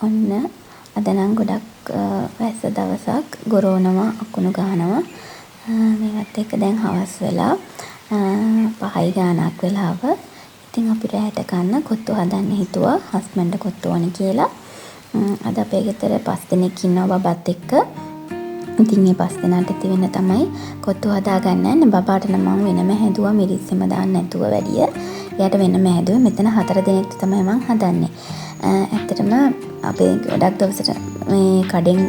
ඔන්න අද නම් ගොඩක් වැස්ස දවසක් ගොරෝනවා අකුණු ගහනවා. මේවත් එක්ක දැන් හවස් වෙලා 5යි ගානක් වෙලාව. ඉතින් අපි රැයට කන්න කොත්තු හදන්න හිතුවා. හස්බන්ඩ් කොත්තු ඕනේ කියලා. අද අපේ ගෙදර 5 දෙනෙක් ඉන්නවා බබත් එක්ක. ඉතින් මේ 5 දෙනාට ඉති වෙන තමයි කොත්තු හදාගන්න යන්නේ. බබාට නම් මම වෙනම හැදුවා මිරිස්සෙම දාන්න නැතුව වැඩිය. එයාට වෙනම හැදුවා. මෙතන 4 දෙනෙක්ට තමයි මම හදන්නේ. ඇත්තටම අපේ ගොඩක් දවසට මේ කඩෙන්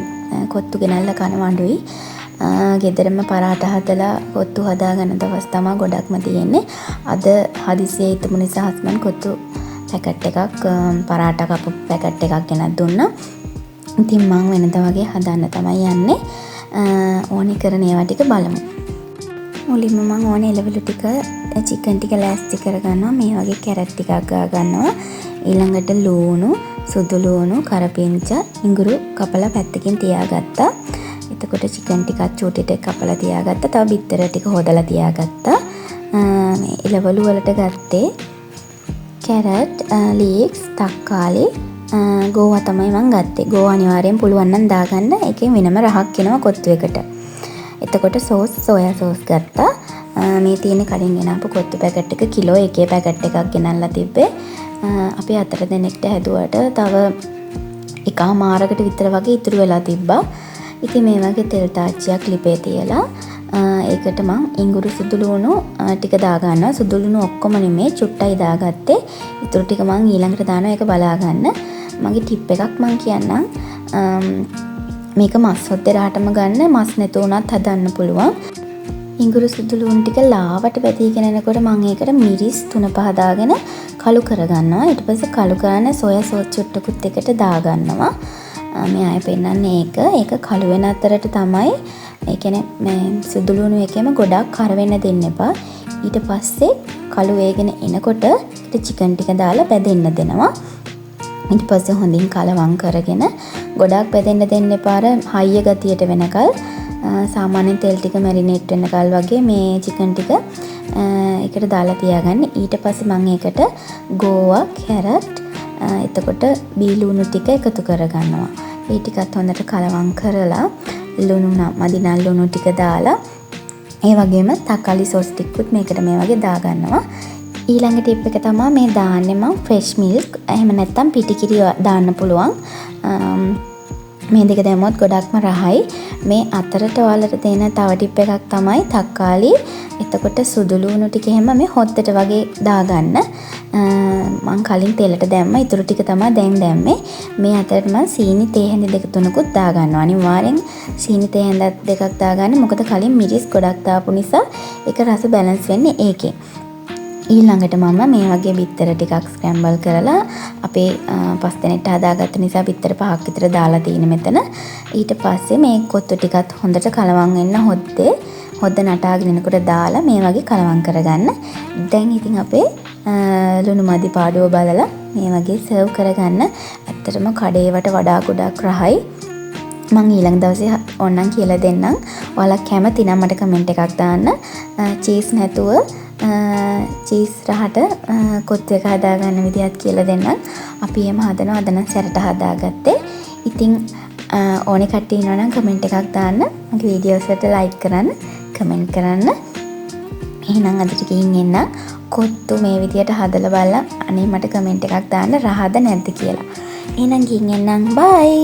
කොත්තු ගෙනල්ලා කනවා අඩුයි. ගෙදරම පරාට හදලා කොත්තු හදාගන්න දවස් තමයි ගොඩක්ම තියෙන්නේ. අද හදිසියේ හිතමු නිසා හස්බන්ඩ් කොත්තු පැකට් එකක් පරාට කපු පැකට් එකක් ගෙනත් දුන්නා. ඉතින් මම වෙනදා වගේ හදන්න තමයි යන්නේ. ඕනි කරන ඒවා ටික බලමු. මුලින්ම මම ඕනේ එළවලු ටික චිකන් ටික ලෑස්ති කරගන්නවා. මේ වගේ කැරට් ටිකක් ගා ගන්නවා. ඊළඟට ලූණු, සුදු ලූණු, කරපිංච, ඉඟුරු කපලා පැත්තකින් තියාගත්තා. එතකොට චිකන් ටිකක් චූටිට කපලා තියාගත්තා. තව බිත්තර ටික හොදලා තියාගත්තා. මේ එළවලු වලට ගත්තේ කැරට්, ලීක්ස්, තක්කාලි, ගෝවා තමයි මම ගත්තේ. ගෝවා අනිවාර්යෙන් පුළුවන් නම් දාගන්න. ඒකෙන් වෙනම රහක් එනවා කොත්තු එකට. එතකොට සෝයා සෝස් ගත්තා. මේ තියෙන කලින් ගෙනාපු කොත්තු පැකට් එක කිලෝ එකේ පැකට් එකක් ගෙනල්ලා තිබ්බේ. අපි 4 දෙනෙක්ට හැදුවට තව එකමාරකට විතර වගේ ඉතුරු වෙලා තිබ්බා. ඉතින් මේ වගේ තෙල් තාච්චියක් ලිපේ තියලා ඒකට මම ඉඟුරු සුදු ලුණු ටික දා ගන්නවා. සුදු ලුණු ඔක්කොම නෙමෙයි චුට්ටයි දාගත්තේ. ඉතුරු ටික මම ඊළඟට දානවා. ඒක බලා ගන්න. මගේ ටිප් එකක් මම කියන්නම්. මේක මස් හොද්දේරාටම ගන්න. මස් නැතුව උනත් හදන්න පුළුවන්. ඉඟුරු සුදු ලුණු ටික ලාවට බැදීගෙන එනකොට මම ඒකට මිරිස් 3-5 දාගෙන කළු කරගන්නවා. ඊට පස්සේ කළු කරන සෝයා සෝස් චුට්ටකුත් එකට දාගන්නවා. මේ ආයෙ පෙන්නන්නේ ඒක කළු වෙන අතරට තමයි ඒ කියන්නේ මේ සුදු ලුණු එකේම ගොඩක් කර වෙන්න දෙන්න එපා. ඊට පස්සේ කළු වේගෙන එනකොට චිකන් ටික දාලා බැදෙන්න දෙනවා. ඊට පස්සේ හොඳින් කලවම් කරගෙන ගොඩක් බැදෙන්න දෙන්න එපා. හයිය ගතියට වෙනකල් සාමාන්‍යයෙන් තෙල් ටික මැරිනේට් වෙනකල් වගේ මේ චිකන් ටික ඒකට දාලා තියාගන්න. ඊට පස්සේ මම ඒකට ගෝවා, කැරට්, එතකොට බීලුණු ටික එකතු කරගන්නවා. ඒ ටිකත් හොඳට කලවම් කරලා මදිනා ලුණු ටික දාලා ඒ වගේම තක්කාලි සෝස් ටිකකුත් මේකට මේ වගේ දාගන්නවා. ඊළඟ ටිප් එක තමයි මේ දාන්නේ මම ෆ්‍රෙෂ් මිල්ක්. එහෙම නැත්නම් පිටිකිරි දාන්න පුළුවන්. මේ දෙක දැම්මොත් ගොඩක්ම රහයි. මේ අතරට ඔයාලට දෙන තව ටිප් එකක් තමයි තක්කාලි, එතකොට සුදු ලුණු ටික එහෙම මේ හොද්දට වගේ දාගන්න. මම කලින් තෙලට දැම්මා. ඊටු ටික තමයි දැන් දැම්මේ. මේ අතරට මම සීනි තේ හැඳි දෙක තුනකුත් දාගන්නවා. අනිවාර්යෙන් සීනි තේ හැඳි දෙකක් දාගන්න. මොකද කලින් මිරිස් ගොඩක් දාපු නිසා ඒක රස බැලන්ස් වෙන්නේ ඒකෙන්. ඊළඟට මම මේ වගේ බිත්තර ටිකක් ස්ක්‍රැම්බල් කරලා අපේ 5 දෙනෙක්ට හදාගත්ත නිසා බිත්තර 5ක් විතර දාලා තියෙන මෙතන. ඊට පස්සේ මේ කොත්තු ටිකත් හොඳට කලවම් වෙන්න හොද්ද නටාගෙන එනකොට දාලා මේ වගේ කලවම් කරගන්න. දැන් ඉතින් අපේ ලුණු මදි පාඩුව බලලා මේ වගේ සර්ව් කරගන්න. ඇත්තටම කඩේවට වඩා ගොඩක් රහයි. මම ඊළඟ දවසේ ඕනනම් කියලා දෙන්නම්. ඔයාලා කැමති නම් මට කමෙන්ට් එකක් දාන්න. චීස් නැතුව චීස් රහට කොත්තු එක හදාගන්න විදිහත් කියලා දෙන්නම්. අපි එහෙම හදනවා. අද නම් සැරට හදාගත්තේ. ඉතින් ඕනේ කට්ටිය ඉන්නවා නම් කමෙන්ට් එකක් දාන්න. මගේ වීඩියෝස් වලට ලයික් කරන්න, කමෙන්ට් කරන්න. එහෙනම් අදට ගිහින් එන්න. කොත්තු මේ විදිහට හදලා බලලා අනේ මට කමෙන්ට් එකක් දාන්න රහද නැද්ද කියලා. එහෙනම් ගිහින් එන්නම්. බයි.